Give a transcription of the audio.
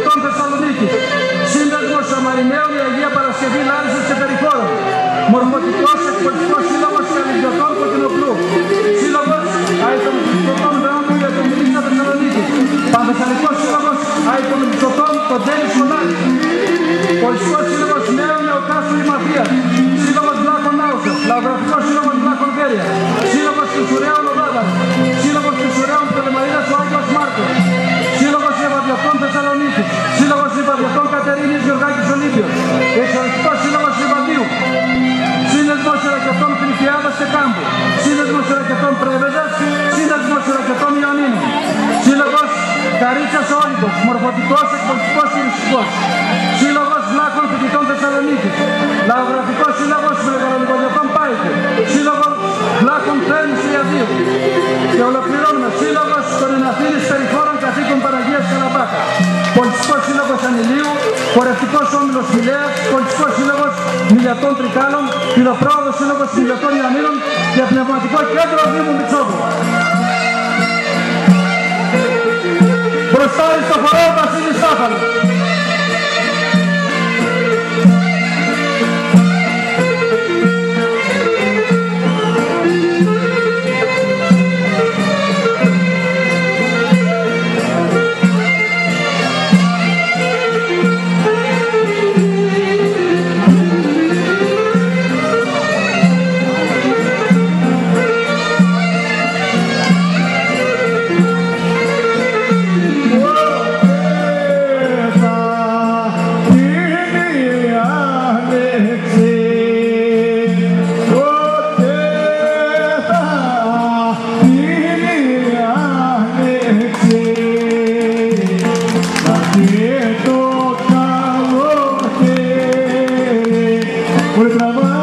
Φοιτητών Θεσσαλονίκης, Σύνδεσμος Σαμαριναίων η Αγία Παρασκευή Λάρισας και Περιχώρων, Μορφωτικός Εκπολιτικός Σύλλογος Καλλιδιωτών Κοκκινοπλού, Σύλλογος Αιτομητιστωτών Δρόμου για τον Μιλίσσα Θεσσαλονίκης, Πανθεσσαλικός Σύλλογος Αιτομητιστωτών Κοντέλη Σχολάρη, Πολιτικός Σύλλογος Νέων Νεοκάστρου Μαθίας, Σύλλογος Βλάχων Άουσας, Λαογραφικός Σύλλογος Βλάχων Βέρεια, Σύλλογος Φυσουραίων Οδάδας, Σύλλογος Φυσουραίων Πτολεμαρίδας του Άγιος Μάρκος, Σύλλογος Λιβαδιωτών Θεσσαλονίκης, Σύλλογος Λιβαδιωτών Κατερίνης Γεωργάκης Ολύμπιος, Εξορρυκτικός Σύλλογος Λιβαδίου, Σύνδεσμος Ρακετών Κρυφιάδας και Κάμπου, Σύνδεσμος Ρακετών Πρέβεζας, Σύνδεσμος Ρακετών Ιωνίνων, Σύλλογος Καρίτσας Όλυμπος, Μορφωτικός Εκπολιτικός Τουριστικός, Σύλλογος Βλάχων Φοιτητών Θεσσαλονίκης, Λαογραφικός Σύλλογος Μεγαλολιβαδιωτών Πάικου, Σύλλογος Βλάχων Θέρμης Ιαδίου. Και ολοκληρώνουμε Σύλλογος των Εναθήνης Περιχώρων Καθήκων Παναγίας Καραμπάκα, Πολιτικός Σύλλογος Ανηλίου, Χορευτικός Όμιλος Φιλέας, Πολιτικός Σύλλογος Μιλιατών Τρικάλων, Φιλοπρόοδος Σύλλογος Μιλιατών Ιαννίνων και Πνευματικό Κέντρο Δήμου Μητσόβου. Μπροστά στο χορό Βασίλης Στάφανος. Rama